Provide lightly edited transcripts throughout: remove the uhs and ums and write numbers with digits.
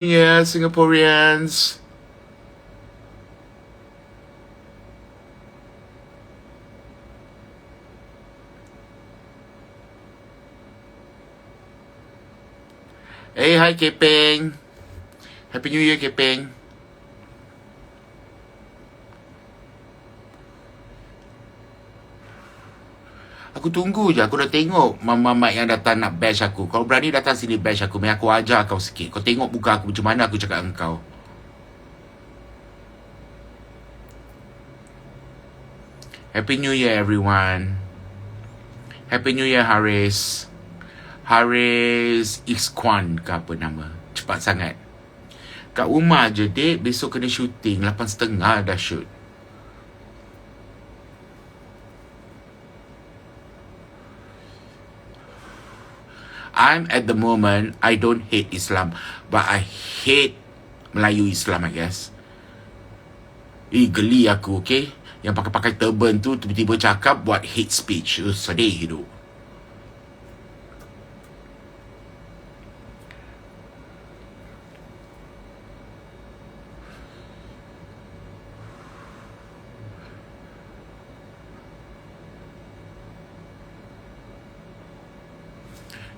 Yeah, Singaporeans. Hey, hi Kepeng. Happy New Year, Kepeng. Aku tunggu je. Aku dah tengok mama-mama yang datang nak bash aku. Kau berani datang sini bash aku, main aku ajar kau sikit. Kau tengok muka aku macam mana aku cakap dengan kau. Happy New Year, everyone. Happy New Year, Haris. Haris Iskwan ke apa nama. Cepat sangat. Kat rumah je, dek. Besok kena syuting. 8:30 dah shoot. I'm at the moment, I don't hate Islam, but I hate Melayu Islam, I guess. Geli aku, okay? Yang pakai-pakai turban tu tiba-tiba cakap buat hate speech. Sedih hidup.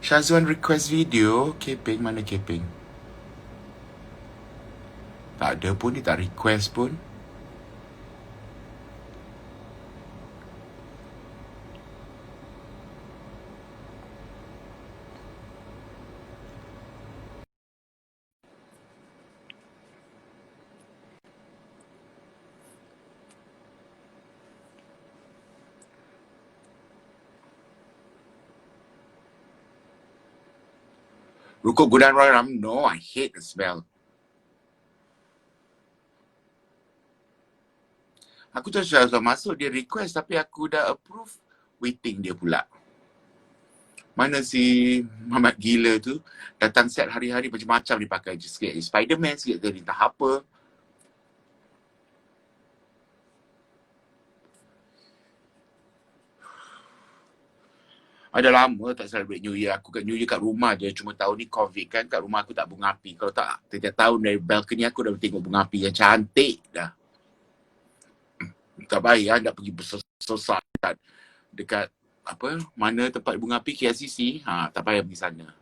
Syazwan request video. Keping, mana Keping? Tak ada pun, dia tak request pun. Rukuk Gudan Ram, no, I hate the smell. Aku tak Syazwan masuk, dia request tapi aku dah approve. Waiting dia pula. Mana si Mamat gila tu datang set hari-hari macam-macam dia pakai je. Sikit Spiderman, sikit dia entah apa. Ada lama tak celebrate New Year. Aku kat New Year kat rumah je. Cuma tahun ni COVID kan. Kat rumah aku tak bunga api. Kalau tak, setiap tahun dari balcony aku dah tengok bunga api yang cantik dah. Tak payah nak pergi bersosok dekat apa, mana tempat bunga api, KLCC. Tak payah pergi sana.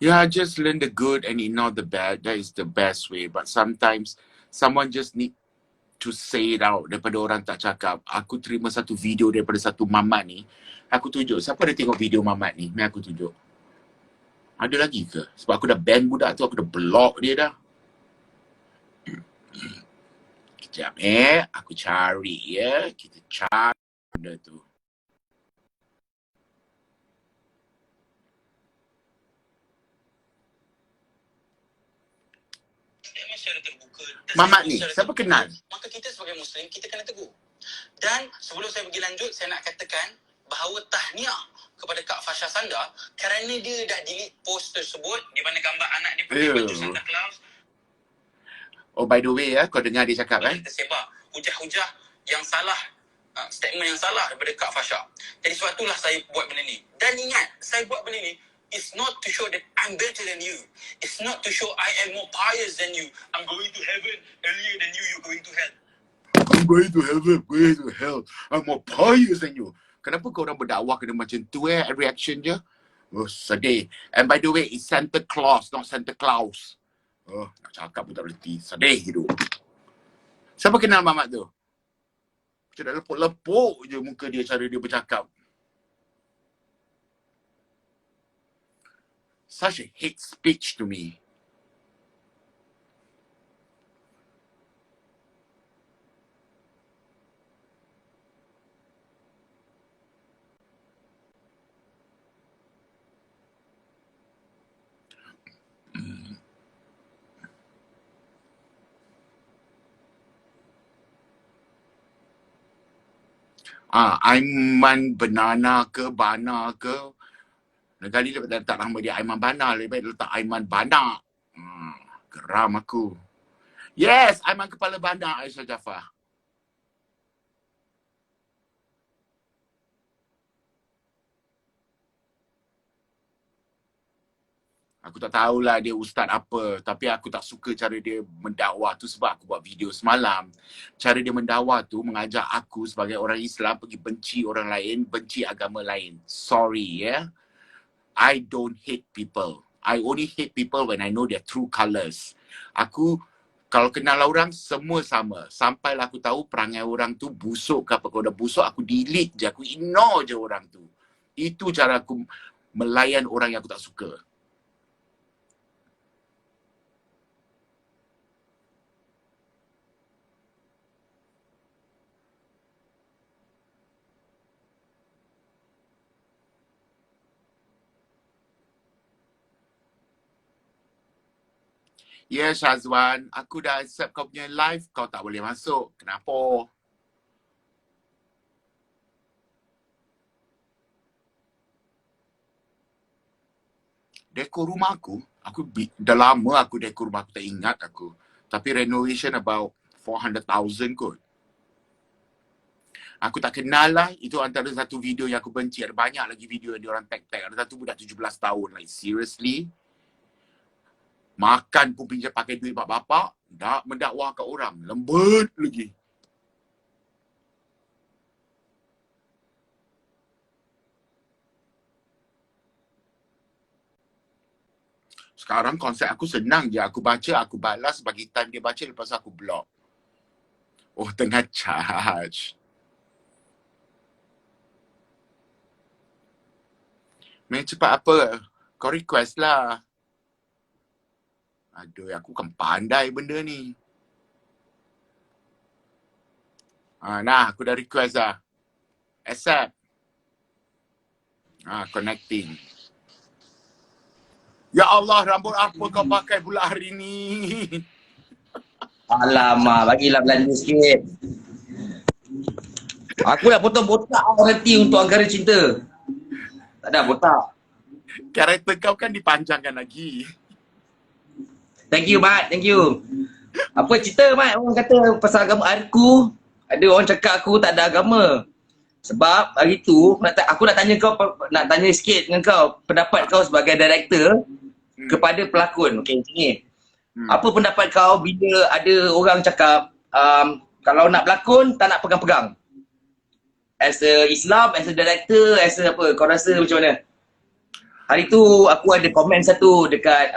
Yeah, just learn the good and ignore the bad. That is the best way. But sometimes someone just need to say it out daripada orang tak cakap. Aku terima satu video daripada satu mamat ni. Aku tunjuk. Siapa ada tengok video mamat ni? Mari aku tunjuk. Ada lagi ke? Sebab aku dah ban budak tu. Aku dah block dia dah. Kejap aku cari ya. Kita cari benda tu. Secara terbuka. Mamat ni, siapa kenal? Maka kita sebagai Muslim, kita kena tegur. Dan sebelum saya pergi lanjut, saya nak katakan bahawa tahniah kepada Kak Fasha Sanda kerana dia dah delete post tersebut di mana gambar anak dia pakai baju Santa Claus. Oh, by the way kau dengar dia cakap tersebar hujah-hujah yang salah, statement yang salah daripada Kak Fasha. Jadi sebab itulah saya buat benda ni. Dan ingat, saya buat benda ni it's not to show that I'm better than you. It's not to show I am more pious than you. I'm going to heaven earlier than you. You're going to hell. I'm going to heaven, going to hell. I'm more pious than you. Kenapa kau orang berdakwah kena macam tu reaction je? Oh, sedih. And by the way, it's Santa Claus, not Santa Claus. Oh, nak cakap pun tak berhenti. Sedih hidup. Siapa kenal mamat tu? Macam dah lepuk-lepuk je muka dia, cara dia bercakap. Such a hate speech to me. Aiman Banana ke Bana ke. Kali dia letak nama dia Aiman Bana. Lebih baik letak Aiman Bana. Geram aku. Yes, Aiman Kepala Bandar Aisyah Jaafar. Aku tak tahulah dia ustaz apa, tapi aku tak suka cara dia mendakwah tu sebab aku buat video semalam. Cara dia mendakwah tu mengajak aku sebagai orang Islam pergi benci orang lain, benci agama lain. Sorry, yeah. I don't hate people. I only hate people when I know their true colours. Aku kalau kenal orang semua sama. Sampailah aku tahu perangai orang tu busuk ke apa. Kalau dah busuk aku delete je, aku ignore je orang tu. Itu cara aku melayan orang yang aku tak suka. Ya Syazwan, aku dah accept kau punya live, kau tak boleh masuk. Kenapa? Dekor rumah aku dah lama aku dekor rumah aku tak ingat aku. Tapi renovation about 400,000 kot. Aku tak kenal lah, itu antara satu video yang aku benci. Ada banyak lagi video yang diorang tag-tag. Ada satu budak 17 tahun. Like seriously? Makan pun pinjam pakai duit mak bapak. Tak mendakwah kat orang. Lembut lagi. Sekarang konsep aku senang je. Aku baca, aku balas. Bagi time dia baca, lepas aku block. Oh, tengah charge. Main cepat apa? Kau request lah. Aduh, aku kan pandai benda ni. Nah, aku dah request lah. Accept. Connecting. Ya Allah, rambut apa kau pakai pula hari ni? Alamak, bagilah belanja sikit. Aku dah potong botak nanti untuk Anggara Cinta. Tak ada botak. Karakter kau kan dipanjangkan lagi. Thank you, Mat. Thank you. Apa cerita, Mat? Orang kata pasal agama aku. Ada orang cakap aku tak ada agama. Sebab hari tu, aku nak tanya kau, nak tanya sikit dengan kau. Pendapat kau sebagai director kepada pelakon. Okey, macam ni. Apa pendapat kau bila ada orang cakap kalau nak berlakon, tak nak pegang-pegang? As a Islam, as a director, as a apa, kau rasa macam mana? Hari tu aku ada komen satu dekat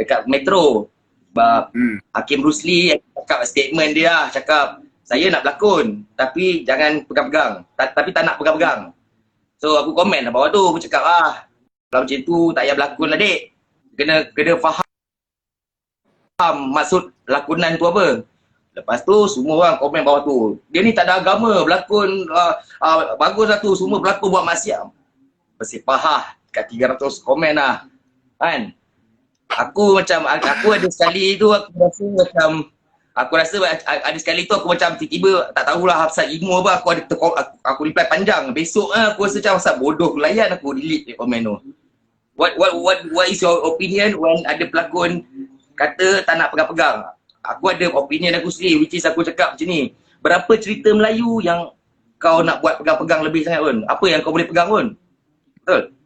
dekat Metro. Sebab Hakim Rusli cakap statement dia lah, cakap saya nak berlakon tapi jangan pegang-pegang. Tapi tak nak pegang-pegang. So aku komen lah bawah tu, aku cakap kalau macam tu tak payah berlakon lah dek. Kena faham maksud lakonan tu apa. Lepas tu semua orang komen bawah tu, dia ni tak ada agama, berlakon bagus lah tu, semua berlakon buat maksiat. Bersepahah kat 300 komen lah kan. Aku ada sekali tu aku rasa ada sekali tu aku macam tiba-tiba tak tahulah pasal ilmu apa, aku reply panjang. Besok aku rasa macam pasal bodoh layan, aku delete komen tu. What is your opinion when ada pelakon kata tak nak pegang-pegang? Aku ada opinion aku sendiri, which is aku cakap macam ni. Berapa cerita Melayu yang kau nak buat pegang-pegang lebih sangat pun? Apa yang kau boleh pegang pun? Betul?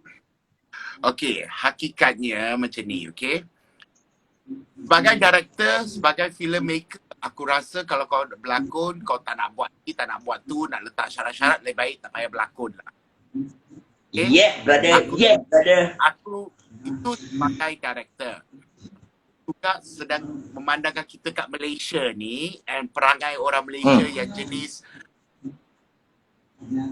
Okey, hakikatnya macam ni, okey? Sebagai director, sebagai filmmaker, aku rasa kalau kau berlakon, kau tak nak buat ni, tak nak buat tu, nak letak syarat-syarat, lebih baik tak payah berlakon lah. Okay? Yeah, brother. Aku itu sebagai director. Juga sedang memandangkan kita kat Malaysia ni and perangai orang Malaysia yang jenis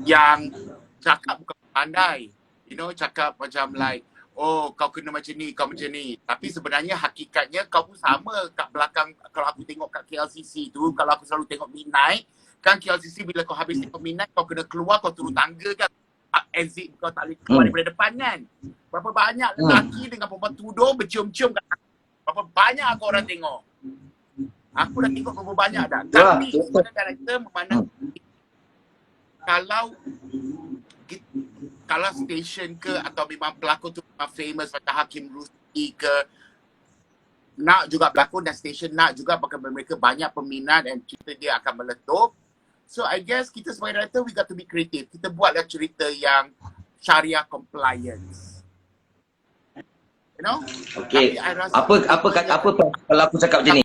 yang cakap bukan pandai. You know, cakap macam like, oh kau kena macam ni, kau macam ni. Tapi sebenarnya hakikatnya kau pun sama kat belakang. Kalau aku tengok kat KLCC tu, kalau aku selalu tengok midnight, kan KLCC bila kau habis tengok midnight, kau kena keluar, kau turun tangga kan. Exit kau tak boleh keluar daripada depan kan. Berapa banyak lelaki dengan perempuan tudung bercium-cium kat berapa banyak aku orang tengok. Aku dah tengok berapa banyak dah. Tapi sebagai karakter memandang kalau station ke atau memang pelakon tu memang famous macam Hakim Rusli ke, nak juga berlakon dan stesen nak juga pakai mereka banyak peminat dan cerita dia akan meletup. So I guess kita sebagai director we got to be creative. Kita buatlah cerita yang Sharia compliance. You know? Okey. Tapi I rasa Apa kalau aku cakap macam ni?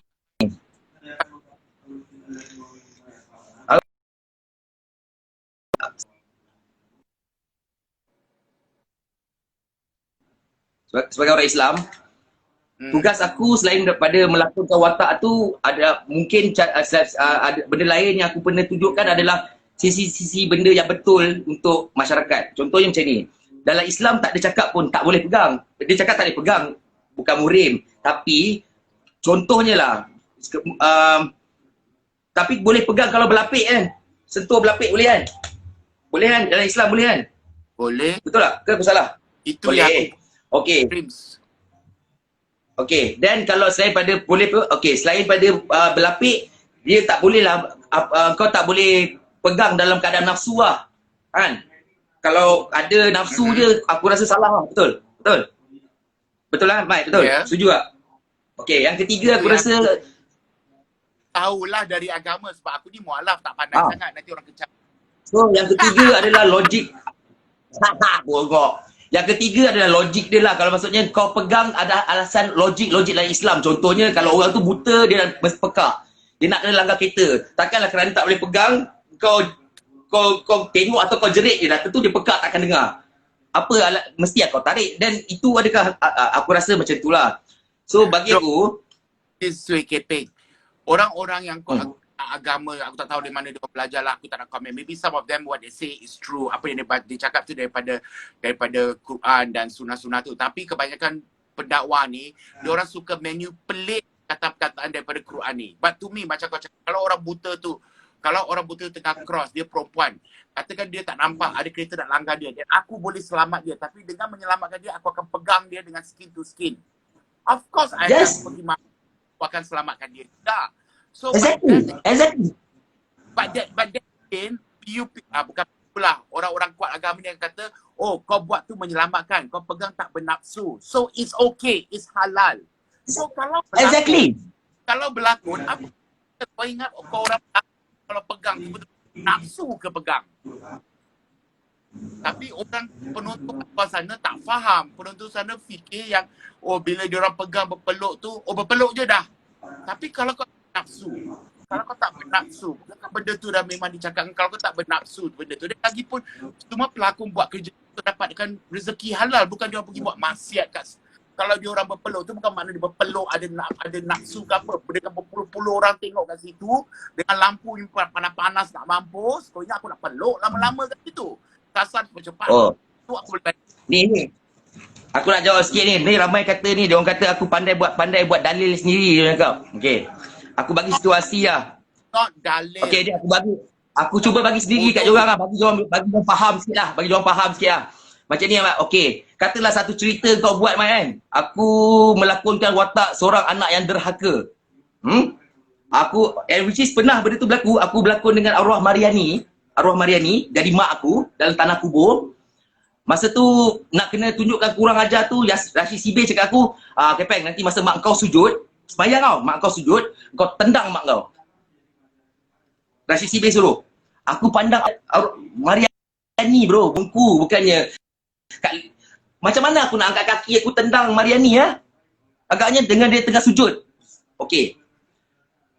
Sebagai orang Islam, tugas aku selain daripada melakonkan watak tu, ada mungkin ada benda lain yang aku pernah tunjukkan adalah sisi-sisi benda yang betul untuk masyarakat. Contohnya macam ni, dalam Islam tak ada cakap pun tak boleh pegang. Dia cakap tak boleh pegang, bukan murim. Tapi contohnya lah, tapi boleh pegang kalau berlapik kan. Sentuh berlapik boleh kan? Boleh kan? Dalam Islam boleh kan? boleh. Betul tak? Ke aku salah? Itu Boleh. yang Okey. dreams. Okey, dan kalau selain pada boleh selain pada berlapik, dia tak boleh lah kau tak boleh pegang dalam keadaan nafsu lah. Kan? Kalau ada nafsu je, aku rasa salah lah. Betul? Betul? Betul lah, Mike? Betul? Yeah. Setuju tak? Okey, yang ketiga aku Itu rasa tahulah dari agama sebab aku ni mualaf tak pandai sangat, nanti orang kecap. so yang ketiga adalah logik. Bogok. Yang ketiga adalah logik dia lah. Kalau maksudnya kau pegang ada alasan logik dalam Islam. Contohnya kalau orang tu buta, dia dah pekak. Dia nak kena langgar kereta. Takkanlah kerana tak boleh pegang, kau tengok atau kau jerit je dah. Tentu dia pekak takkan dengar. Apa mesti kau tarik. Dan itu adakah, aku rasa macam itulah. So bagi aku, Sui Keping. Orang-orang yang agama, aku tak tahu di mana dia belajar lah, aku tak nak komen. Maybe some of them what they say is true. Apa yang dia cakap tu daripada Quran dan sunnah-sunnah tu. Tapi kebanyakan pendakwa ni, dia orang suka manipulate kata-kataan daripada Quran ni. But to me, macam kau cakap, kalau orang buta tengah cross, dia perempuan, katakan dia tak nampak, ada kereta nak langgar dia, dan aku boleh selamat dia. Tapi dengan menyelamatkan dia, aku akan pegang dia dengan skin to skin. Of course, I akan pergi aku akan selamatkan dia. Dah. So, exactly. But that again, bukan pula orang-orang kuat agama ni yang kata, oh kau buat tu menyelamatkan, kau pegang tak bernafsu. So it's okay, it's halal. So kalau berlakon, apa kau ingat kau orang kalau pegang betul nafsu ke pegang? Tapi orang penonton kat sana tak faham. Penonton sana fikir yang bila dia orang pegang berpeluk tu, berpeluk je dah. Tapi kalau kau nafsu, kalau kau tak bernafsu, benda tu dah memang dicakapkan, kalau kau tak bernafsu benda tu, dan lagipun semua pelakon buat kerja tu dapatkan rezeki halal, bukan dia orang pergi buat maksiat kat. Kalau dia orang berpeluk tu bukan makna dia berpeluk ada nafsu ke apa. Dengan berpuluh-puluh orang tengok kat situ, dengan lampu yang panas-panas nak mampus, kau ingat aku nak peluk lama-lama kat situ. Kasar cepat. Tu aku boleh. Ni. Aku nak jawab sikit ni. Ni ramai kata ni, dia orang kata aku pandai buat dalil sendiri dia cakap. Okey. Aku bagi situasi lah. Not dalil. Okey, aku cuba bagi sendiri kat diorang lah. Bagi diorang faham sikit lah. Macam ni Mat. Okey. Katalah satu cerita kau buat Mat kan. Aku melakonkan watak seorang anak yang derhaka. Which is pernah benda tu berlaku. Aku berlakon dengan arwah Mariani dari mak aku dalam tanah kubur. Masa tu nak kena tunjukkan kurang ajar tu, Rashid Sibir cakap aku, Kepeng, nanti masa mak kau sujud, sembahyang mak kau sujud, kau tendang mak kau. Rashid Sibir suruh. Aku pandang Mariani bro, bungku, bukannya macam mana aku nak angkat kaki aku tendang Mariani ya? Agaknya dengan dia tengah sujud. Okey.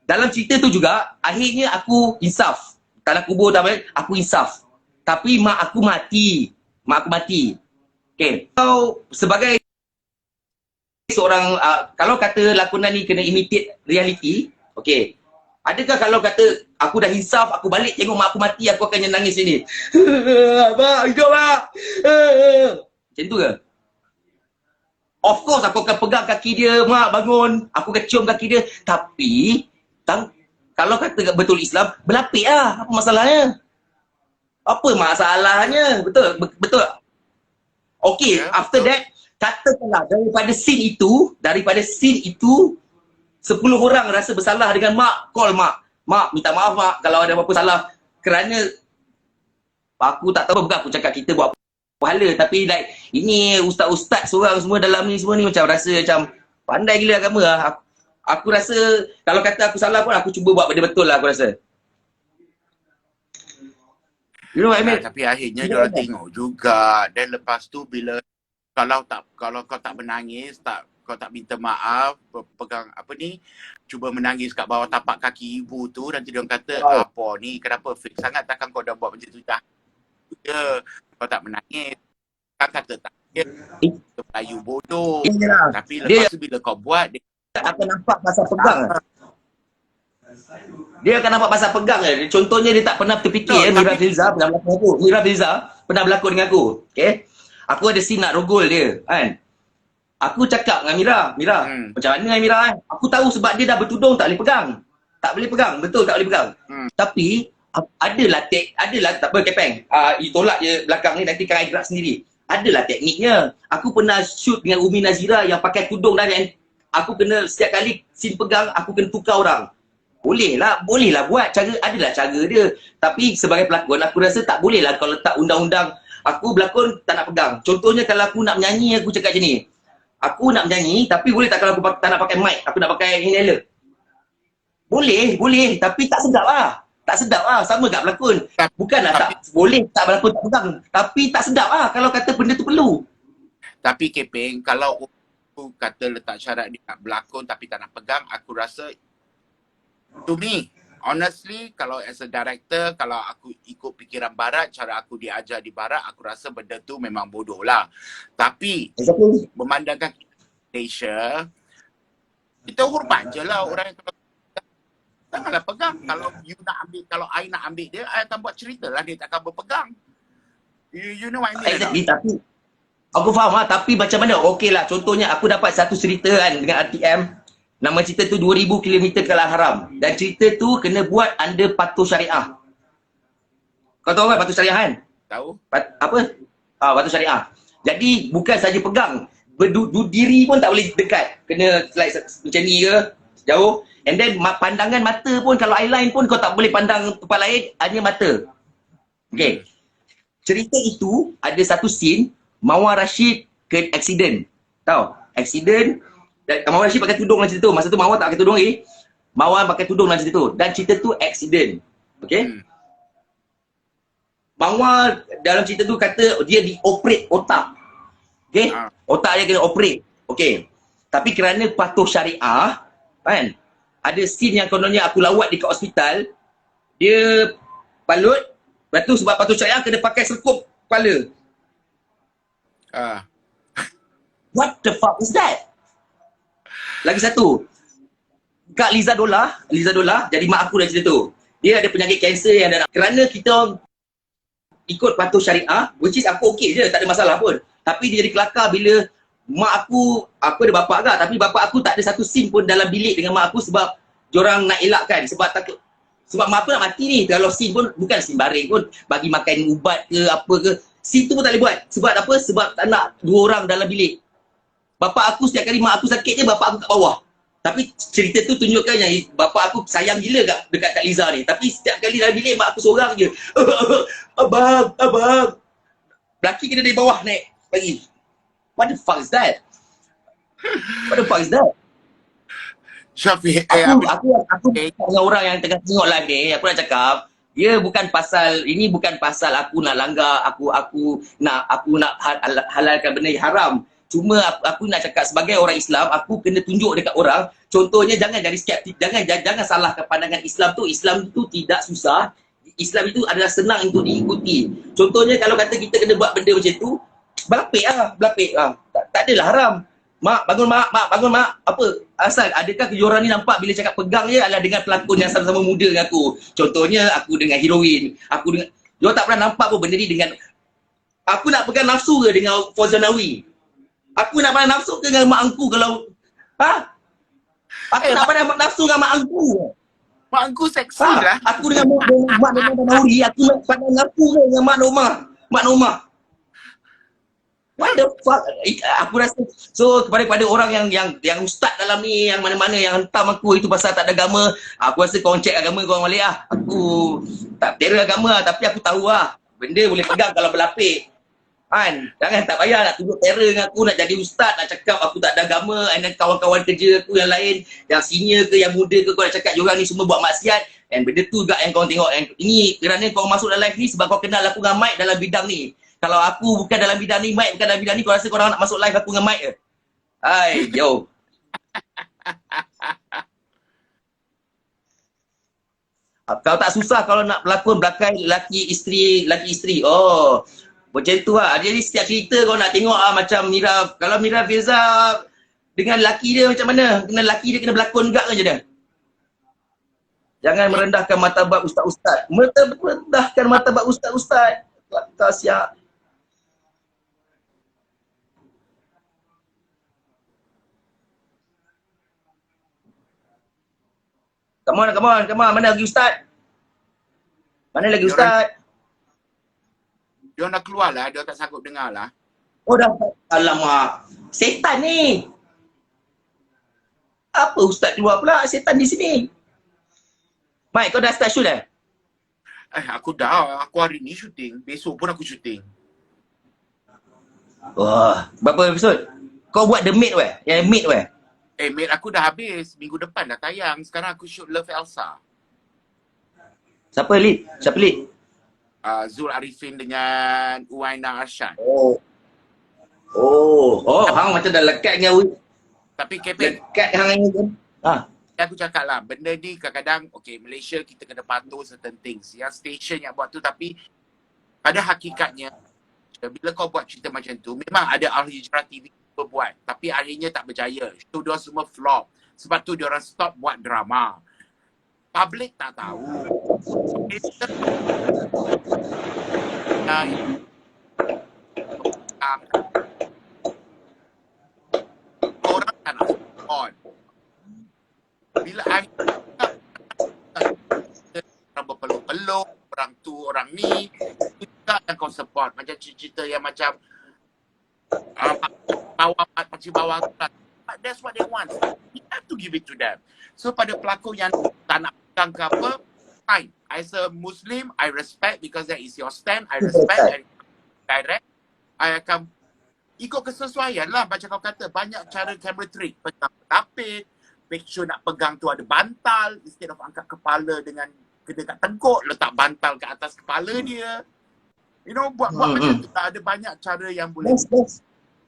Dalam cerita tu juga, akhirnya aku insaf. Tanah kubur aku insaf. Tapi mak aku mati. Okey. Kau sebagai seorang kalau kata lakonan ni kena imitate reality, okey. Adakah kalau kata aku dah insaf, aku balik tengok mak aku mati, aku akan nangis sini. Mak, hidup mak. Macam tu ke? Of course aku akan pegang kaki dia, mak bangun. Aku akan cium kaki dia. Tapi kalau kata betul Islam, berlapik lah. Apa masalahnya? Betul. Okey, after that, katakanlah daripada scene itu 10 orang rasa bersalah dengan mak, call mak. Mak, minta maaf mak kalau ada apa-apa salah. Kerana aku tak tahu, bukan aku cakap kita buat pahala, tapi like ini ustaz-ustaz seorang semua dalam ni semua ni macam rasa macam pandai gila agama lah. Aku rasa kalau kata aku salah pun aku cuba buat benda betul lah aku rasa. You know what I Yalah, mean? tapi akhirnya You know diorang what I mean? tengok juga. Dan lepas tu bila kalau kau tak menangis, kau tak minta maaf, pegang apa ni, cuba menangis kat bawah tapak kaki ibu tu, nanti diorang kata, Wow. apa ni, kenapa fake sangat, takkan kau dah buat macam tu dah. Ya, kau tak menangis. Kan kata tak, ya, Melayu bodoh. Inilah. Tapi Dia lepas tu bila kau buat, dia akan nampak pasal pegang. Dia akan nampak pasal pegang je. Contohnya dia tak pernah terfikir no, Mira tapi Filza pernah berlakon dengan aku. Mira Filza pernah berlakon dengan aku. Okay. Aku ada scene nak rogol dia kan. Aku cakap dengan Mira, Mira, macam mana Mira kan? Aku tahu sebab dia dah bertudung tak boleh pegang. Tak boleh pegang, betul tak boleh pegang. Tapi adalah tak apa Kepeng. You tolak je belakang ni nanti kan I gerak sendiri. Adalah tekniknya. Aku pernah shoot dengan Umi Nazira yang pakai tudung dan yang aku kena setiap kali scene pegang aku kena tukar orang. Boleh lah buat cara, adalah cara dia. Tapi sebagai pelakon aku rasa tak boleh lah kalau letak undang-undang aku berlakon tak nak pegang. Contohnya kalau aku nak menyanyi aku cakap macam ni. Aku nak menyanyi tapi boleh tak kalau aku tak nak pakai mic, aku nak pakai inhaler. Boleh, tapi tak sedap lah. Tak sedap lah, sama kat berlakon. Bukanlah tak boleh tak berlakon tak pegang, tapi tak sedap lah kalau kata benda tu perlu. Tapi Kepeng, kalau aku kata letak syarat dia nak berlakon tapi tak nak pegang, aku rasa to me, honestly, kalau as a director, kalau aku ikut fikiran barat, cara aku diajar di barat, aku rasa benda tu memang bodoh lah. Tapi, memandangkan Malaysia, kita hormat je lah orang yang janganlah pegang. Kalau you nak ambil, kalau I nak ambil dia, I akan buat cerita lah, dia takkan berpegang. You know what I mean? Exactly, tapi aku faham lah, tapi macam mana? Okey lah, contohnya aku dapat satu cerita kan dengan RTM. Nama cerita tu 2000 km Kalang Haram. Dan cerita tu kena buat under patuh syariah. Kau tahu kan patuh syariah kan? Tahu? Apa? Patuh syariah. Jadi bukan saja pegang, berdiri pun tak boleh dekat. Kena like macam ni ke, jauh. And then pandangan mata pun kalau eyeline pun kau tak boleh pandang tempat lain, hanya mata. Okay. Cerita itu ada satu scene Mawar Rashid ke accident. Tahu? Accident. Mawar Rashid pakai tudung dalam cerita tu. Masa tu Mawar tak pakai tudung lagi. Mawar pakai tudung dalam cerita tu. Dan cerita tu accident. Okay. Mawar dalam cerita tu kata dia dioperate otak. Okay. Otak dia kena operate. Okay. Tapi kerana patuh syariah, kan, ada scene yang kononnya aku lawat dekat hospital, dia balut, lepas tu sebab patuh syariah kena pakai serkup kepala. What the fuck is that? Lagi satu, Kak Liza Dolah jadi mak aku dalam cerita tu. Dia ada penyakit kanser yang dah nak, kerana kita ikut patuh syariah, which is aku okey je, tak ada masalah pun. Tapi dia jadi kelakar bila mak aku ada bapak agak, tapi bapak aku tak ada satu scene pun dalam bilik dengan mak aku sebab diorang nak elakkan, sebab takut, sebab mak aku nak mati ni. Kalau scene pun bukan scene baring pun, bagi makan ubat ke apa ke, scene tu pun tak boleh buat. Sebab apa? Sebab tak nak dua orang dalam bilik. Bapak aku setiap kali mak aku sakit je, bapak aku kat bawah. Tapi cerita tu tunjukkan yang bapak aku sayang gila dekat Kak Liza ni. Tapi setiap kali dalam bilik mak aku seorang je. Abang. Lelaki kena dari bawah naik pagi. What the fuck is that? Syafiq, aku dengan orang yang tengah tengok live ni, aku nak cakap, dia bukan pasal, ini bukan pasal aku nak langgar, aku nak halalkan benda yang haram. Cuma aku nak cakap sebagai orang Islam, aku kena tunjuk dekat orang, contohnya jangan jadi skeptik, jangan salahkan pandangan Islam tu tidak susah. Islam itu adalah senang untuk diikuti. Contohnya kalau kata kita kena buat benda macam tu, belapik lah. Tak adalah haram. Mak, bangun mak. Apa? Asal, adakah kejuaraan ni nampak bila cakap pegang je adalah dengan pelakon yang sama-sama muda dengan aku. Contohnya, aku dengan heroin. Dia tak pernah nampak pun benda ni dengan, aku nak pegang nafsu ke dengan Fauzanawi? Aku nak pernah nafsu ke dengan mak angku kalau, Aku nak pernah nafsu dengan mak angku. Mak angku seksi lah. Aku dengan mak Nauri, aku nak pernah nafsu ke dengan mak Norma. What the fuck? Aku rasa, so kepada orang yang ustaz dalam ni, yang mana-mana yang hentam aku itu pasal tak ada agama, aku rasa korang check agama korang balik lah. Aku tak terror agama lah, tapi aku tahu lah benda boleh pegang kalau berlapik. Kan? Jangan tak payah nak tunjuk terror dengan aku, nak jadi ustaz, nak cakap aku tak ada agama, and then kawan-kawan kerja aku yang lain, yang senior ke, yang muda ke, kau nak cakap diorang ni semua buat maksiat, and benda tu juga yang kau tengok. And ini kerana kau masuk dalam live ni sebab kau kenal aku dengan Mike dalam bidang ni. Kalau aku bukan dalam bidang ni, Mike bukan dalam bidang ni, kau rasa korang nak masuk live aku dengan Mike ke? Hai, yo. Kau tak susah kalau nak berlakon belakang laki isteri. Oh, macam tu lah. Jadi setiap cerita kau nak tengok macam Mira. Kalau Mira Firza dengan laki dia macam mana? Kena laki dia kena berlakon juga ke je dia? Jangan merendahkan martabat ustaz-ustaz. Merendahkan martabat ustaz-ustaz. Kau siap. Come on. Mana lagi ustaz? Mana lagi ustaz? Dia nak keluar lah, dia tak sanggup dengar lah. Oh dah. Alamak. Setan ni. Apa ustaz keluar pula? Setan di sini. Mike, kau dah start shoot Aku dah. Aku hari ni syuting. Besok pun aku syuting. Wah, berapa episod? Kau buat The Maid weh? Yang Maid weh? Mate, aku dah habis. Minggu depan dah tayang. Sekarang aku shoot Love Elsa. Siapa lead? Zul Arifin dengan Uwaina Arshad. Hang macam dah lekat dengan Tapi Kevin, lekat hang ni kan? aku cakap lah, benda ni kadang-kadang, okay, Malaysia kita kena patuh certain things. Yang station yang buat tu, tapi pada hakikatnya, bila kau buat cerita macam tu, memang ada Al-Hijrah TV berbuat, tapi akhirnya tak berjaya. Show dia semua flop. Sebab tu dia orang stop buat drama. Public tak tahu. Orang tak nak support. Bila orang berpeluh-peluh, orang tu, orang ni, kita yang kau support. Macam cerita yang macam pakcik bawang tu lah. But that's what they want. We have to give it to them. So pada pelakon yang tak nak pegang ke apa, fine. As a Muslim, I respect because that is your stand. I respect and direct. I akan ikut kesesuaian lah. Macam kau kata, banyak cara camera trick. Pegang petapit, make sure nak pegang tu ada bantal. Instead of angkat kepala dengan kena kat tengkuk, letak bantal ke atas kepala dia. You know, buat macam tu. Ada banyak cara yang boleh.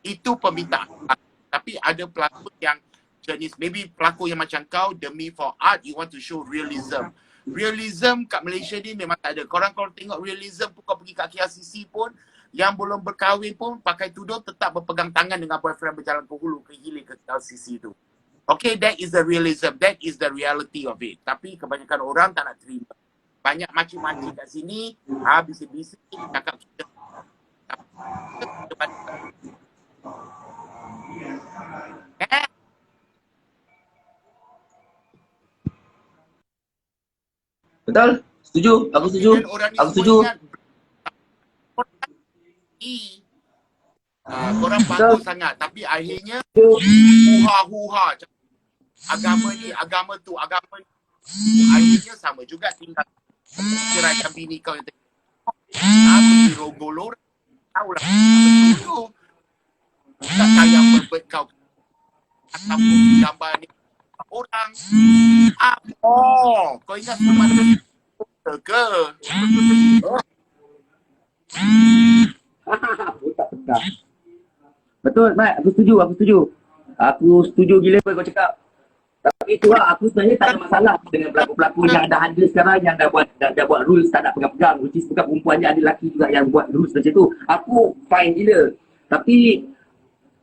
Itu permintaan. Tapi ada pelakon yang jenis, maybe pelakon yang macam kau, demi for art, you want to show realism. Realism kat Malaysia ni memang tak ada. Korang kalau tengok realism pun, kau pergi kat KLCC pun, yang belum berkahwin pun pakai tudung tetap berpegang tangan dengan boyfriend berjalan ke hulu, ke hilir ke KLCC tu. Okay, that is the realism. That is the reality of it. Tapi kebanyakan orang tak nak terima. Banyak makcik-makcik kat sini, bisik-bisik, cakap kita. Betul? Setuju? Aku setuju. Aku setuju. Korang bagus sangat. Tapi akhirnya huha-huha. Agama ni, agama tu, agama ni. Akhirnya sama juga tinggal ceraikan bini kau yang tengok. Pergi rogolor. Tahulah. Betul. Tak sayang berbet kau. Ataupun gambar ni. Orang. Kau ingat teman ke? Betul, Mat. Aku setuju. Aku setuju gila apa kau cakap. Tapi itulah, aku sebenarnya tak ada masalah dengan pelakon-pelakon yang ada sekarang yang dah buat rules tak nak pegang-pegang. Which is bukan perempuan je, ada lelaki juga yang buat rules macam tu. Aku fine gila. Tapi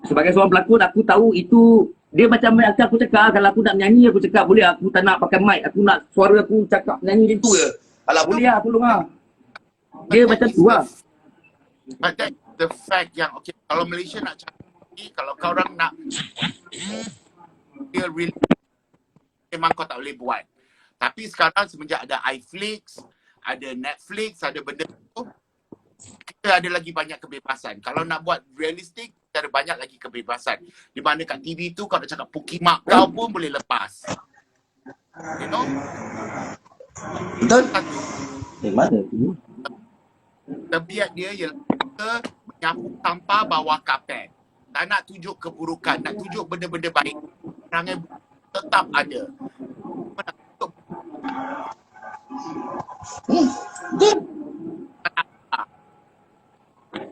sebagai seorang pelakon, aku tahu itu dia macam aku cakap, kalau aku nak menyanyi, aku cakap boleh, aku tak nak pakai mic, aku nak suara aku cakap nyanyi macam tu je. Kalau boleh lah, tolong lah. Dia macam tu lah. But that the fact yang, okay, kalau Malaysia nak cakap, kalau kau orang nak dia really, memang kau tak boleh buat. Tapi sekarang semenjak ada iFlix, ada Netflix, ada benda tu, kita ada lagi banyak kebebasan. Kalau nak buat realistik, kita ada banyak lagi kebebasan. Di mana kat TV tu kau nak cakap pukimak kau pun boleh lepas. You know? Betul? Mana tu? Tabiat dia ialah nyapu sampah bawah kapet. Tak nak tunjuk keburukan, nak tunjuk benda-benda baik. Perangai tetap ada.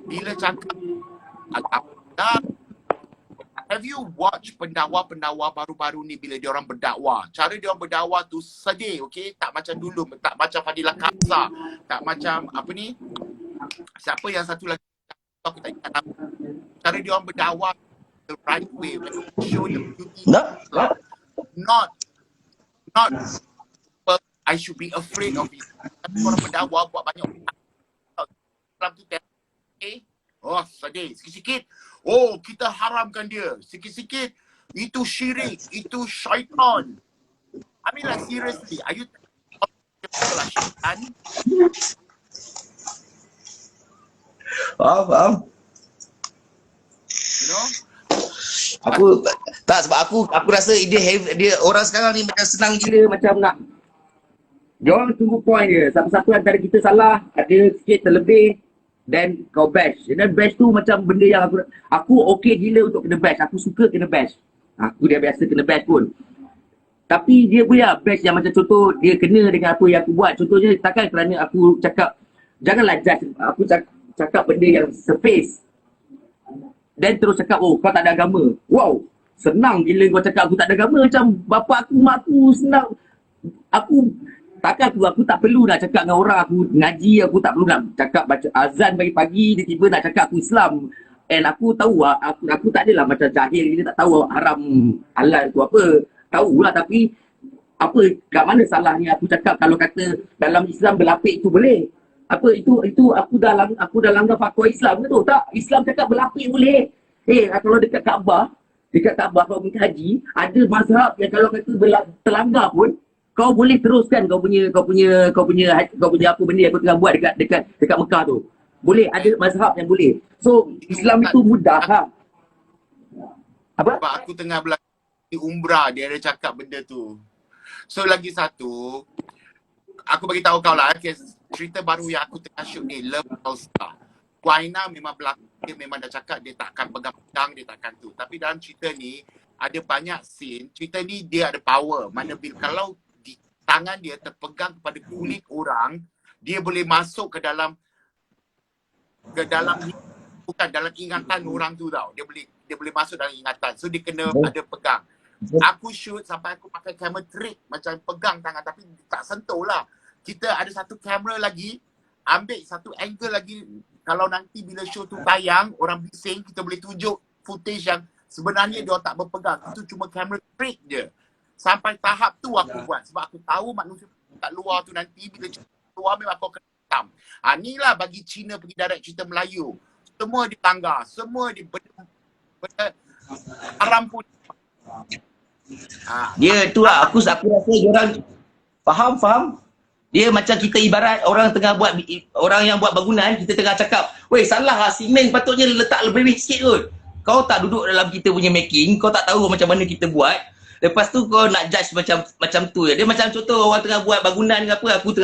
Bila cakap have you watch pendakwa-pendakwa baru-baru ni bila diorang berdakwah? Cara diorang berdakwah tu sedih, okey? Tak macam dulu, tak macam Fadilah Kamsa, tak macam apa ni? Siapa yang satu lagi aku tak ingat nama. Cara diorang berdakwah the right way, show the beauty of Islam. Not I should be afraid of it. Tapi orang berdakwah buat banyak Islam tu okay? Oh, sedih. Sikit-sikit, oh, kita haramkan dia. Sikit-sikit, itu syirik, itu syaitan. I mean like seriously, are you syaitan? Faham. You know? Aku tak, sebab aku rasa dia orang sekarang ni macam senang gila, macam nak dia orang tunggu point dia. Siapa-siapa antara kita salah, ada sikit terlebih, then kau bash. Dan bash tu macam benda yang aku okey gila untuk kena bash. Aku suka kena bash. Aku dia biasa kena bash pun. Tapi dia punya bash yang macam contoh dia kena dengan apa yang aku buat. Contohnya takkan kerana aku cakap janganlah judge. Aku cakap benda yang surface. Dan terus cakap, oh kau tak ada agama. Wow, senang gila kau cakap aku tak ada agama. Macam bapa aku, mak aku senang. Takkan aku tak perlu nak cakap dengan orang aku ngaji, aku tak perlu nak cakap baca azan pagi-pagi, dia tiba nak cakap aku Islam. And aku tahu aku tak adalah macam jahil, dia tak tahu haram halal tu apa. Tahulah, tapi apa, kat mana salahnya aku cakap kalau kata dalam Islam berlapik tu boleh. Apa itu aku dah langgar fatwa Islam ke tu? Tak, Islam cakap berlapik boleh. Kalau dekat Kaabah kau pergi haji, ada mazhab yang kalau kata terlanggar pun kau boleh teruskan kau punya apa benda yang kau tengah buat dekat Mekah tu. Boleh, ada mazhab yang boleh. So Islam itu mudah. Apa? Sebab aku tengah di umrah, dia ada cakap benda tu. So lagi satu, aku bagi tahu kau lah, cerita baru yang aku tengah shoot ni, Love All Star. Waina memang berlakon, dia memang dah cakap dia tak akan pegang-pegang, dia tak akan tu. Tapi dalam cerita ni ada banyak scene, cerita ni dia ada power. Mana kalau tangan dia terpegang kepada kulit orang, dia boleh masuk ke dalam bukan dalam ingatan orang tu tau. Dia boleh masuk dalam ingatan. So dia kena ada pegang. Aku shoot sampai aku pakai kamera trick macam pegang tangan tapi tak sentuh lah. Kita ada satu kamera lagi, ambil satu angle lagi. Kalau nanti bila show tu tayang, orang bising, kita boleh tunjuk footage yang sebenarnya dia tak berpegang. Itu cuma kamera trick je. Sampai tahap tu aku buat sebab aku tahu manusia kat luar tu nanti bila keluar memang aku akan hitam. Inilah bagi Cina pergi direct cerita Melayu. Semua dilanggar, semua benda haram pun. Dia tu lah, aku rasa dia orang faham. Dia macam kita ibarat orang yang buat bangunan, kita tengah cakap, weh salah lah, simen patutnya letak lebih sikit kot. Kau tak duduk dalam kita punya making, kau tak tahu macam mana kita buat. Lepas tu kau nak judge macam tu je. Dia macam contoh orang tengah buat bangunan ke apa, aku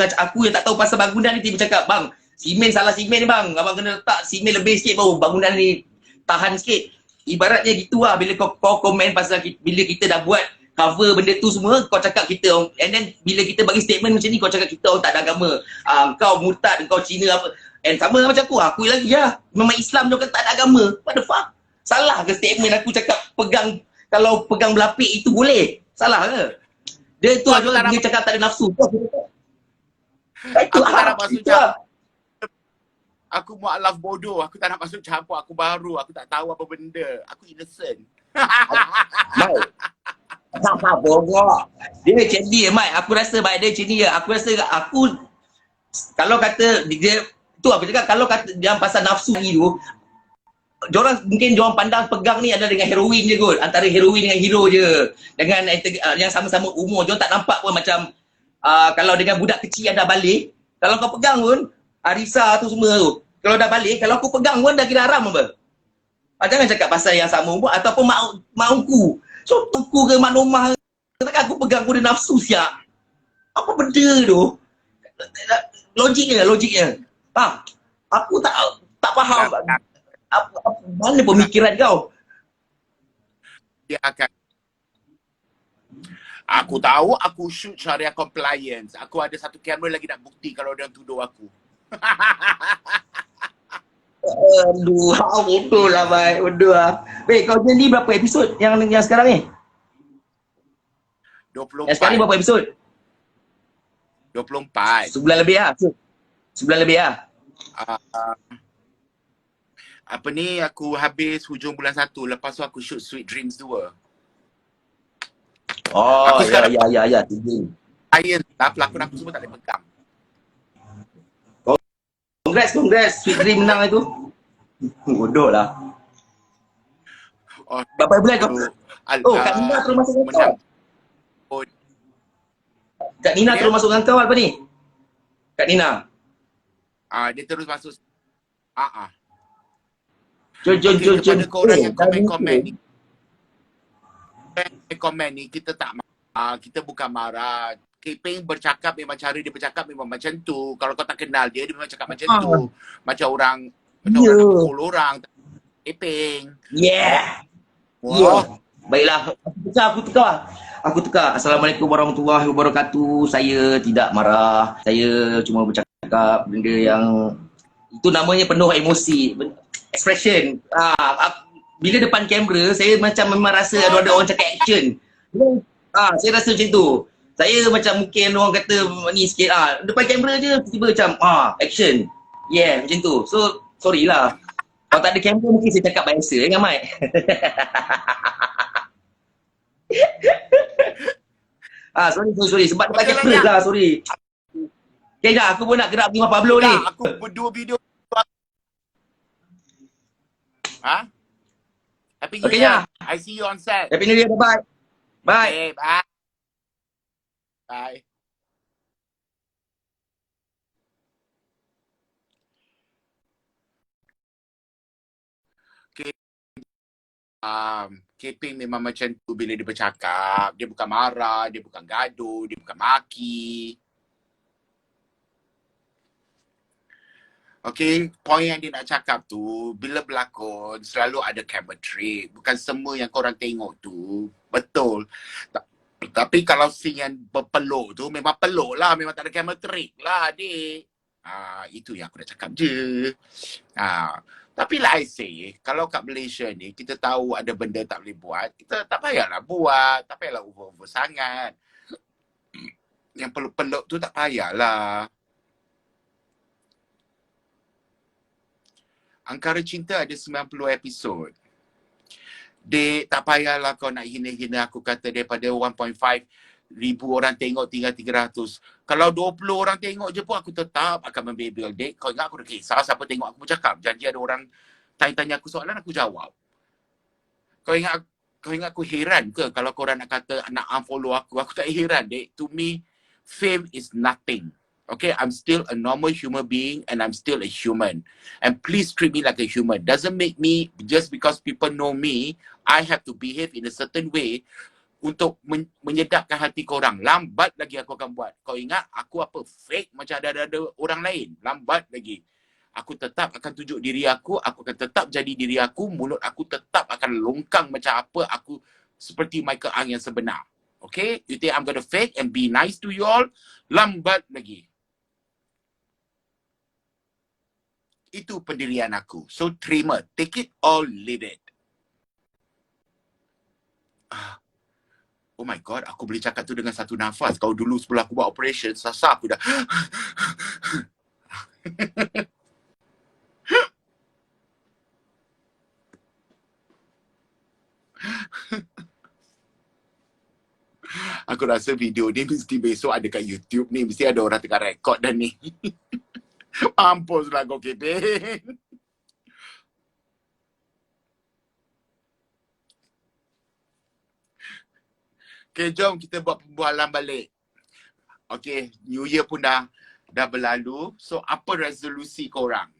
yang tak tahu pasal bangunan ni tiba cakap, bang, simen salah simen ni bang. Abang kena letak simen lebih sikit baru bangunan ni tahan sikit. Ibaratnya gitu lah bila kau komen pasal bila kita dah buat cover benda tu semua, kau cakap kita, and then bila kita bagi statement macam ni, kau cakap kita orang tak ada agama. Kau murtad, kau Cina apa. And sama macam aku lagi lah. Memang Islam dia kata tak ada agama. What the fuck? Salah ke statement aku cakap kalau pegang belapik itu boleh? Salah ke? Dia tu lah dia cakap tak ada nafsu. Itu tak nak masuk lah. Aku mualaf bodoh. Aku tak nak masuk campur. Aku baru. Aku tak tahu apa benda. Aku innocent. Tak bodoh. Dia macam ni Mat. Aku rasa baik dia macam ni. Aku rasa kalau kata dia tu aku cakap, kalau kata yang pasal nafsu ni tu, mungkin diorang pandang pegang ni adalah dengan heroin je kot. Antara heroin dengan hero je. Dengan yang sama-sama umur. Diorang tak nampak pun macam kalau dengan budak kecil yang dah balik, kalau kau pegang pun, Arisa tu semua tu, kalau dah balik, kalau aku pegang pun dah kira haram apa. Jangan cakap pasal yang sama umur ataupun mak ungku. So, ungku ke mak nomah, takkan aku pegang pun dia nafsu siap. Apa benda tu? Logiknya. Aku tak faham. Mana pemikiran kau? Dia akan, aku tahu aku shoot syariah compliance. Aku ada satu kamera lagi nak bukti kalau dia tuduh aku. Aduh, bodoh lah, baik. Bodoh lah. Weh, kau jadi berapa episod yang sekarang ni? Yang sekarang ni 24. berapa episod? 24. Sebulan lebih lah. Sebulan lebih lah. Uh, apa ni, aku habis hujung bulan 1. Lepas tu aku shoot Sweet Dreams 2. Oh, Aku sekarang ya. Tinggi. client lah, pelakon aku semua tak boleh pegang. Congrats. Sweet Dream menang itu. Bodoh lah. Oh, Berapa bulan kau? Oh, Kak Nina terus masuk dengan kau. menang. Oh, Kak Nina dia? terus masuk dengan kau apa ni? Kak Nina. Dia terus masuk. Jom. Kepada korang yang komen-komen ni, komen ni kita tak kita bukan marah. Keping bercakap memang cara dia bercakap memang macam tu. Kalau kau tak kenal dia memang cakap macam tu. Macam orang orang nak pukul orang. Keping. Yeah. Wah. Baiklah. Aku tukar. Assalamualaikum warahmatullahi wabarakatuh. Saya tidak marah. Saya cuma bercakap benda yang itu namanya penuh emosi. Expression. Bila depan kamera, saya macam memang rasa ada orang cakap action. Saya rasa macam tu. Saya macam mungkin orang kata ni sikit. Depan kamera je tiba-tiba macam action. Yeah, macam tu. So, sorry lah. Kalau tak ada kamera mungkin saya cakap biasa kan, Mat? Sorry. Sebab depan kamera lah, sorry. Okay, dah. Aku pun nak gerak pergi Pablo ni. Aku berdua video. Happy New Okay, Year. dah. I see you on set. Happy New Year. Bye. Bye. Okay, bye. Bye. Okay. Keping memang macam tu bila dia bercakap. Dia bukan marah, dia bukan gaduh, dia bukan maki. Okay, point yang dia nak cakap tu, bila berlakon selalu ada camera trick. Bukan semua yang korang tengok tu betul. Tapi kalau scene yang berpeluk tu memang peluk lah, memang tak ada camera trick lah, adik. Itu yang aku nak cakap je. Tapi like I say, kalau kat Malaysia ni kita tahu ada benda tak boleh buat, kita tak payahlah buat, tak payahlah over-over sangat. Yang peluk-peluk tu tak payahlah. Angkara Cinta ada 90 episod. Dek, tak payahlah kau nak hina-hina aku kata daripada 1.5 ribu orang tengok tinggal 300. Kalau 20 orang tengok je pun aku tetap akan membebel. Dek, kau ingat aku dah kisah siapa tengok aku bercakap. Janji ada orang tanya-tanya aku soalan, aku jawab. Kau ingat aku heran ke kalau korang nak kata nak unfollow aku? Aku tak heran, dek. To me, fame is nothing. Okay, I'm still a normal human being and I'm still a human. And please treat me like a human. Doesn't make me, just because people know me, I have to behave in a certain way untuk menyedapkan hati korang. Lambat lagi aku akan buat. Kau ingat aku apa? Fake macam ada orang lain. Lambat lagi. Aku tetap akan tunjuk diri aku akan tetap jadi diri aku, mulut aku tetap akan longkang macam apa aku seperti Michael Ang yang sebenar. Okay? You think I'm gonna fake and be nice to you all? Lambat lagi. Itu pendirian aku. So terima. Take it or leave it. Oh my God, aku boleh cakap tu dengan satu nafas. Kalau dulu sebelum aku buat operation, sasa aku dah. Aku rasa video ni mesti besok ada kat YouTube ni. Mesti ada orang tengah rekod dah ni. Mampuslah kau Keping. Okay, jom kita buat pembualan balik. Okay, New Year pun dah berlalu. So, apa resolusi korang?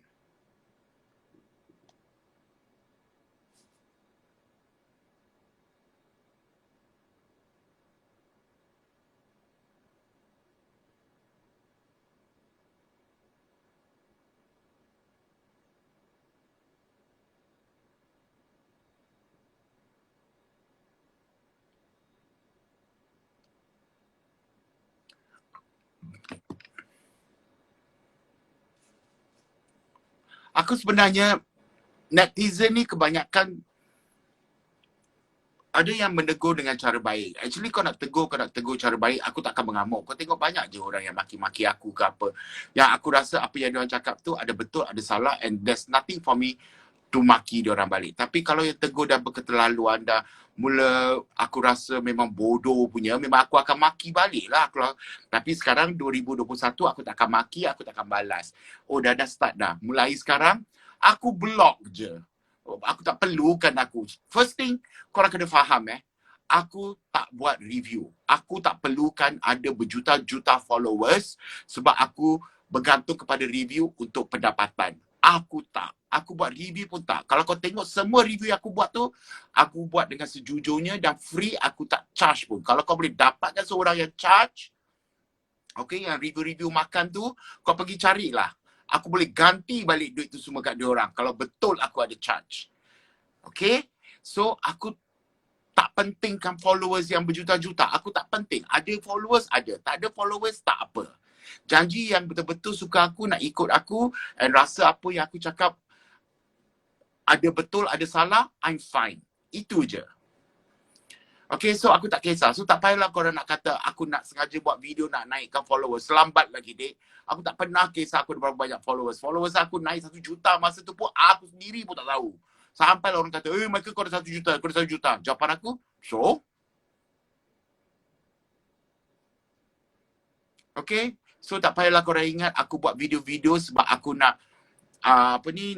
Aku sebenarnya, netizen ni kebanyakan ada yang menegur dengan cara baik. Actually kau nak tegur cara baik, aku takkan mengamuk. Kau tengok banyak je orang yang maki-maki aku ke apa. Yang aku rasa apa yang diorang cakap tu ada betul, ada salah, and there's nothing for me to maki diorang balik. Tapi kalau yang tegur dah berketerlaluan, dah mula aku rasa memang bodoh punya, memang aku akan maki balik lah. Tapi sekarang 2021 aku takkan maki, aku takkan balas. Oh dah start dah. Mulai sekarang, aku block je. Aku tak perlukan aku. First thing, korang kena faham aku tak buat review. Aku tak perlukan ada berjuta-juta followers sebab aku bergantung kepada review untuk pendapatan. Aku tak. Aku buat review pun tak. Kalau kau tengok semua review yang aku buat tu, aku buat dengan sejujurnya dan free, aku tak charge pun. Kalau kau boleh dapatkan seorang yang charge, okay, yang review-review makan tu, kau pergi carilah. Aku boleh ganti balik duit tu semua kat dia orang kalau betul aku ada charge. Okay? So, aku tak pentingkan followers yang berjuta-juta. Aku tak penting. Ada followers, ada. Tak ada followers, tak apa. Janji yang betul-betul suka aku, nak ikut aku, and rasa apa yang aku cakap ada betul, ada salah, I'm fine. Itu je. Okay, so aku tak kisah. So tak payahlah korang nak kata aku nak sengaja buat video nak naikkan followers. Selambat lagi, dek. Aku tak pernah kisah aku ada berapa banyak followers. Followers aku naik 1 juta masa tu pun aku sendiri pun tak tahu. Sampai orang kata, Michael kau ada 1 juta, kau ada 1 juta. Jawapan aku, so? Okay, so tak payahlah korang ingat aku buat video-video sebab aku nak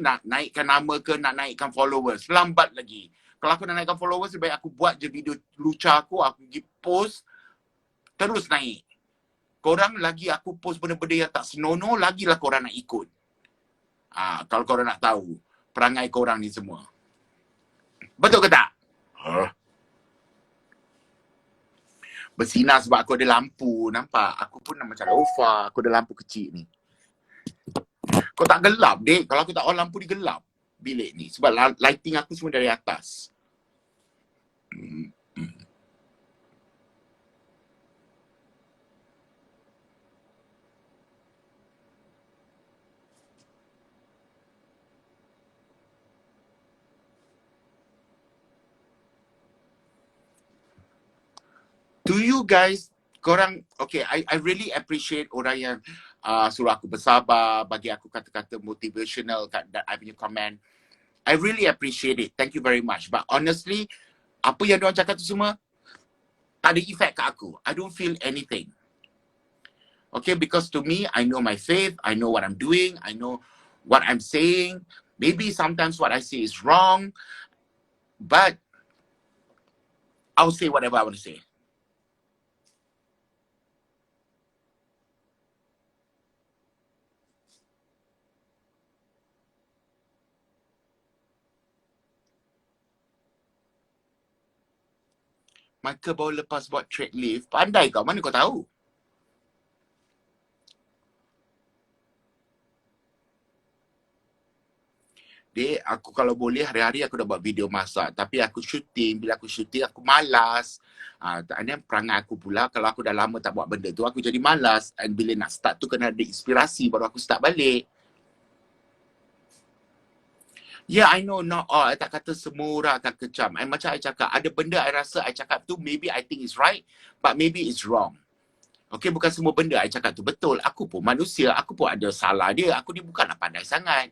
nak naikkan nama ke, nak naikkan followers. Lambat lagi. Kalau aku nak naikkan followers, lebih baik aku buat je video lucah aku pergi post, terus naik. Korang lagi aku post benda-benda yang tak senonoh, lagilah korang nak ikut. Kalau korang nak tahu perangai korang ni semua. Betul ke tak? Bersinar sebab aku ada lampu, nampak? Aku pun macam lofa, aku ada lampu kecil ni. Kau tak gelap, dek. Kalau aku tak on lampu, dia gelap bilik ni. Sebab lighting aku semua dari atas. Do you guys, korang, okay, I really appreciate orang yang suruh aku bersabar, bagi aku kata-kata motivational kat I punya comment. I really appreciate it. Thank you very much. But honestly, apa yang diorang cakap tu semua, tak ada effect kat aku. I don't feel anything. Okay, because to me, I know my faith, I know what I'm doing, I know what I'm saying. Maybe sometimes what I say is wrong, but I'll say whatever I want to say. Michael baru lepas buat trade leave. Pandai kau, mana kau tahu? Dek, aku kalau boleh hari-hari aku dah buat video masak. Tapi aku syuting, bila aku syuting aku malas. Ini perangai aku pula, kalau aku dah lama tak buat benda tu, aku jadi malas. And bila nak start tu kena ada inspirasi baru aku start balik. Yeah, I know not all. I tak kata semua orang akan kecam. Macam I cakap, ada benda I rasa I cakap tu maybe I think is right, but maybe it's wrong. Okay, bukan semua benda I cakap tu betul. Aku pun manusia, aku pun ada salah dia. Aku ni bukanlah pandai sangat.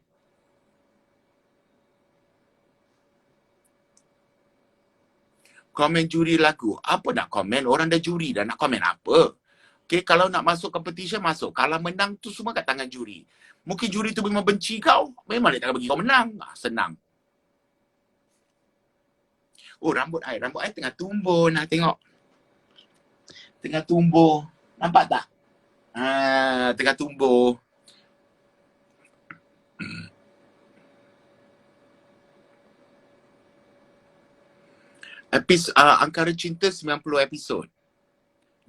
Komen juri lagu. Apa nak komen? Orang dah juri dah, nak komen apa? Okay, kalau nak masuk competition, masuk. Kalau menang tu semua kat tangan juri. Mungkin juri tu memang benci kau. Memang dia tak bagi kau menang. Senang. Oh, rambut I tengah tumbuh. Nak tengok. Tengah tumbuh. Nampak tak? Tengah tumbuh. Angkara Cinta 90 episod.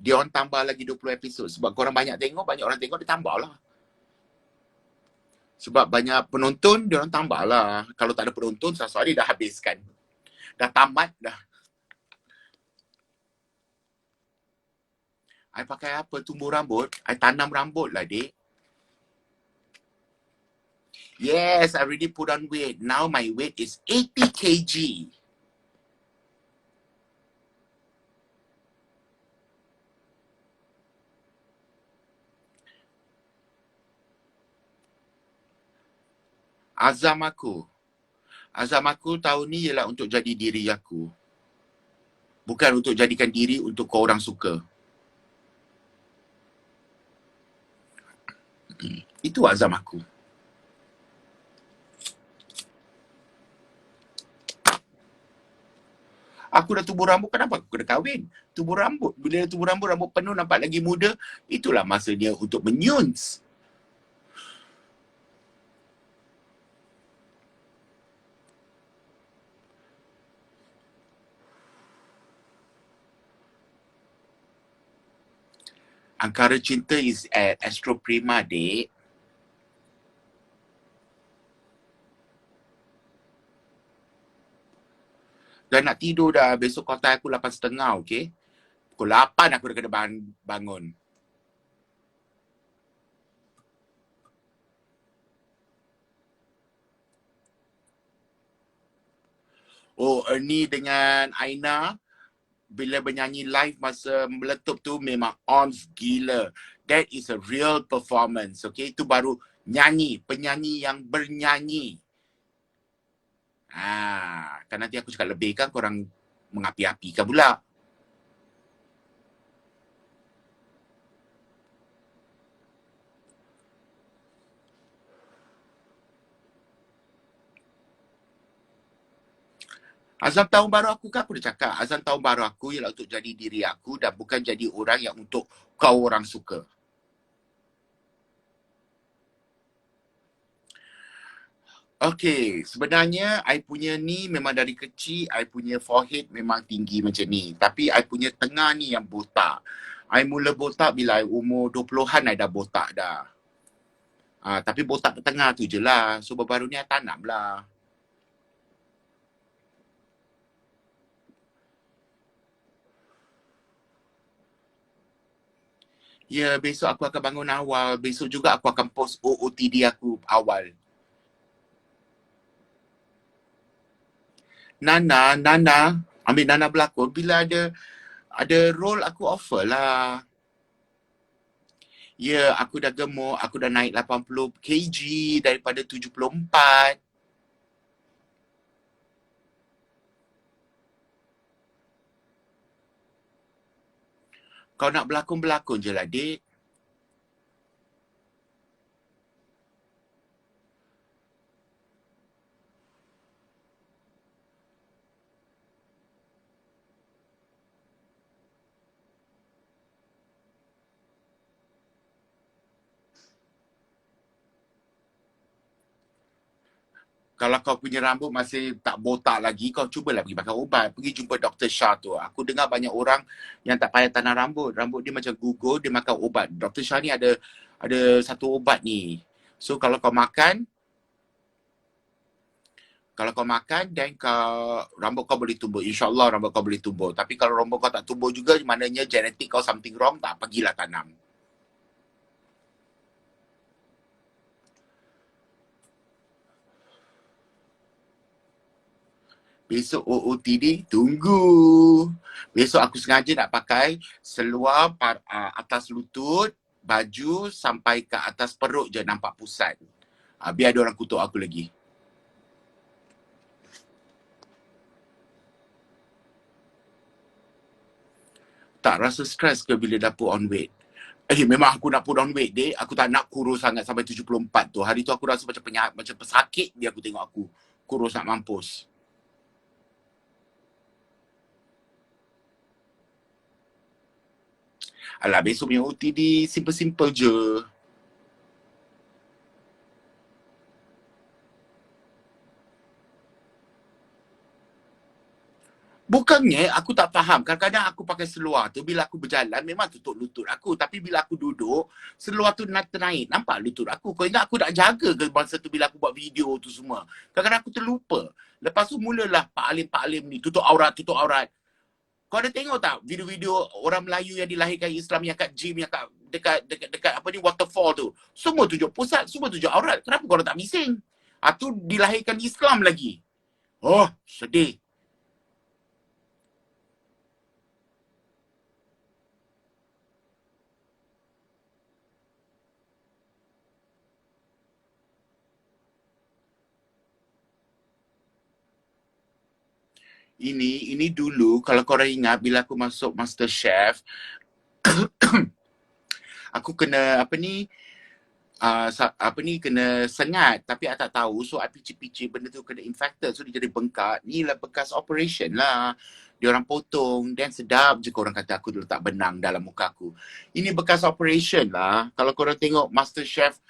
Dia orang tambah lagi 20 episod. Sebab korang banyak tengok, banyak orang tengok, dia tambah lah. Sebab banyak penonton, dia orang tambah lah. Kalau tak ada penonton, sorry dah habiskan. Dah tamat dah. I pakai apa? Tumbuh rambut? I tanam rambut lah, dek. Yes, I already put on weight. Now my weight is 80 kg. Azam aku tahun ni ialah untuk jadi diri aku. Bukan untuk jadikan diri untuk kau orang suka. Itu azam aku. Aku dah tubuh rambut, kenapa aku kena kahwin? Tubuh rambut. Bila tubuh rambut, rambut penuh nampak lagi muda, itulah masa dia untuk menyuns. Angkara cinta is at Astro Prima, dek. Dah nak tidur dah. Besok kotai aku 8.30, okey? Pukul 8 aku dah kena bangun. Oh, Ernie dengan Aina bila bernyanyi live masa meletup tu memang on gila. That is a real performance, okay? Itu baru nyanyi, penyanyi yang bernyanyi. Kan nanti aku cakap lebih kan korang mengapi-apikan pula. Azam tahun baru aku kan aku dah cakap. Azam tahun baru aku ialah untuk jadi diri aku dan bukan jadi orang yang untuk kau orang suka. Okay, sebenarnya I punya ni memang dari kecil, I punya forehead memang tinggi macam ni. Tapi I punya tengah ni yang botak. I mula botak bila I umur 20-an I dah botak dah. Tapi botak tengah tu je lah. So baru-baru ni I tanam lah. Ya, besok aku akan bangun awal. Besok juga aku akan post OOTD aku awal. Nana, ambil Nana berlakon. Bila ada role aku offer lah. Ya, aku dah gemuk. Aku dah naik 80 kg daripada 74. Kau nak berlakon je lah, dek. Kalau kau punya rambut masih tak botak lagi, kau cubalah pergi pakai ubat. Pergi jumpa Dr. Shah tu. Aku dengar banyak orang yang tak payah tanam rambut. Rambut dia macam gugur, dia makan ubat. Dr. Shah ni ada satu ubat ni. So kalau kau makan, dan rambut kau boleh tumbuh. InsyaAllah rambut kau boleh tumbuh. Tapi kalau rambut kau tak tumbuh juga, maknanya genetik kau something wrong, tak pergilah tanam. Besok OOTD, tunggu. Besok aku sengaja nak pakai seluar atas lutut, baju sampai ke atas perut je nampak pusat. Biar ada orang kutuk aku lagi. Tak rasa stres ke bila dah put on weight? Memang aku nak put on weight, dek. Aku tak nak kurus sangat sampai 74 tu. Hari tu aku rasa macam pesakit dia aku tengok aku. Kurus nak mampus. Alah, besok punya OTD simple-simple je. Bukannya aku tak faham. Kadang-kadang aku pakai seluar tu bila aku berjalan memang tutup lutut aku. Tapi bila aku duduk, seluar tu ternaik. Nampak lutut aku. Kau ingat aku nak jaga ke masa tu bila aku buat video tu semua? Kadang-kadang aku terlupa. Lepas tu mulalah Pak Alim ni tutup aurat. Kau ada tengok tak video-video orang Melayu yang dilahirkan Islam yang kat gym, yang dekat apa ni waterfall tu? Semua tunjuk pusat, semua tunjuk aurat. Kenapa korang tak bising? Tu dilahirkan di Islam lagi. Oh, sedih. Ini dulu kalau korang ingat bila aku masuk MasterChef, aku kena kena sengat tapi I tak tahu, so I picit-picit benda tu kena infected, so dia jadi bengkak. Ni lah bekas operation lah. Dia orang potong dan sedap je korang kata aku letak benang dalam muka aku. Ini bekas operation lah. Kalau korang tengok MasterChef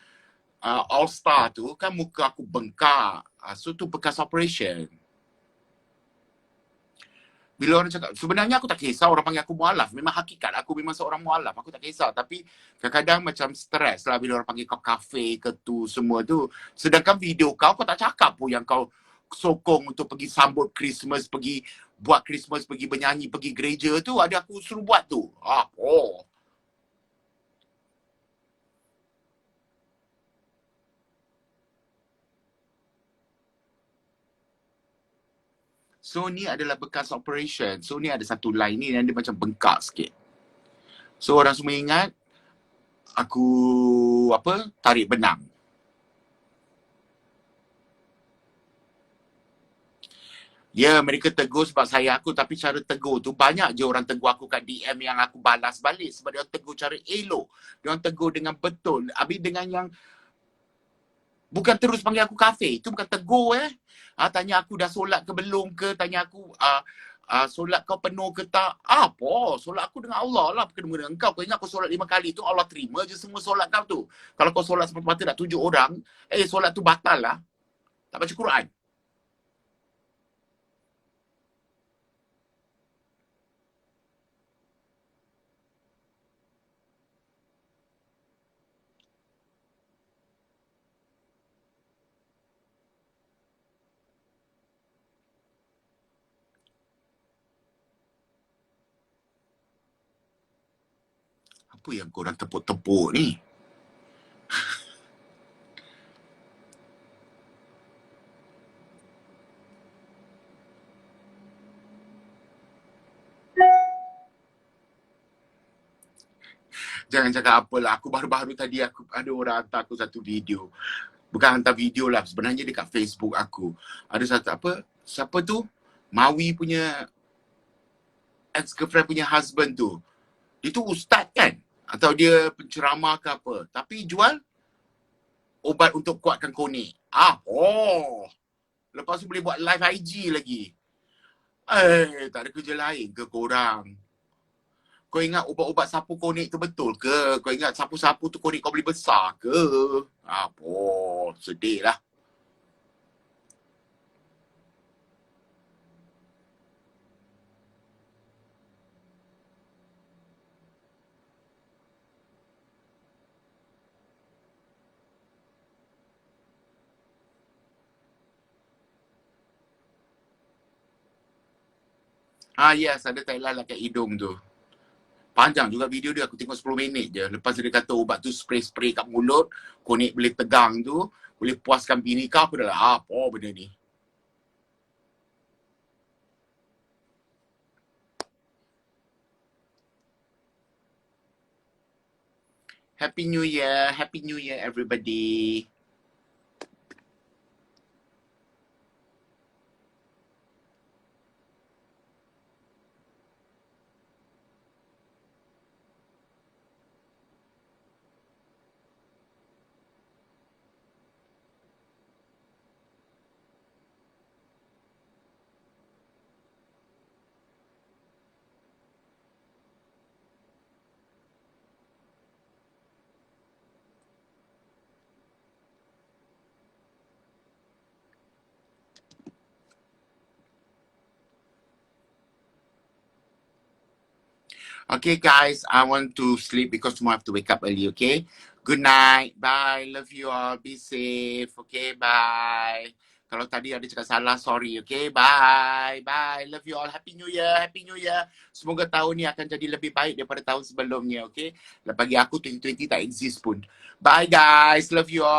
All Star tu kan muka aku bengkak. So tu bekas operation. Bila orang cakap, sebenarnya aku tak kisah orang panggil aku mualaf. Memang hakikat aku memang seorang mualaf. Aku tak kisah. Tapi kadang-kadang macam stres lah bila orang panggil kau kafe ke tu semua tu. Sedangkan video kau tak cakap pun yang kau sokong untuk pergi sambut Christmas, pergi buat Christmas, pergi bernyanyi, pergi gereja tu. Ada aku suruh buat tu. So ni adalah bekas operation. So ni ada satu line ni yang dia macam bengkak sikit. So orang semua ingat aku tarik benang. Ya, mereka tegur sebab saya aku, tapi cara tegur tu banyak je orang tegur aku kat DM yang aku balas balik sebab dia tegur cara elok. Dia orang tegur dengan betul. Habis dengan yang bukan terus panggil aku kafe. Itu bukan tegur tanya aku dah solat ke belum ke, tanya aku solat kau penuh ke tak. Apa? Solat aku dengan Allah lah, bukan dengan kau. Kau ingat kau solat 5 kali tu Allah terima je semua solat kau tu. Kalau kau solat semata-mata nak 7 orang, solat tu batal lah. Tak baca Quran. Apa yang korang tepuk-tepuk ni? Jangan cakap apalah. Aku baru-baru tadi aku ada orang hantar aku satu video. Bukan hantar video lah. Sebenarnya dekat Facebook aku. Ada satu siapa tu? Mawi punya ex-girlfriend punya husband tu. Dia tu ustaz kan? Atau dia penceramah ke apa. Tapi jual obat untuk kuatkan konik. Lepas tu boleh buat live IG lagi. Tak ada kerja lain ke korang? Kau ingat ubat-ubat sapu konik tu betul ke? Kau ingat sapu-sapu tu konik kau beli besar ke? Sedih lah. Yes, ada Thailand lah kat hidung tu. Panjang juga video dia, aku tengok 10 minit je. Lepas dia kata ubat tu spray-spray kat mulut, konik boleh tegang tu, boleh puaskan bini kau. Aku dah lah, apa benda ni? Happy New Year everybody. Okay guys, I want to sleep because tomorrow I have to wake up early, okay? Good night, bye, love you all, be safe, okay, bye. Kalau tadi ada cakap salah, sorry, okay, bye, love you all, Happy New Year. Semoga tahun ni akan jadi lebih baik daripada tahun sebelumnya, okay? Bagi aku 2020 tak exist pun. Bye guys, love you all.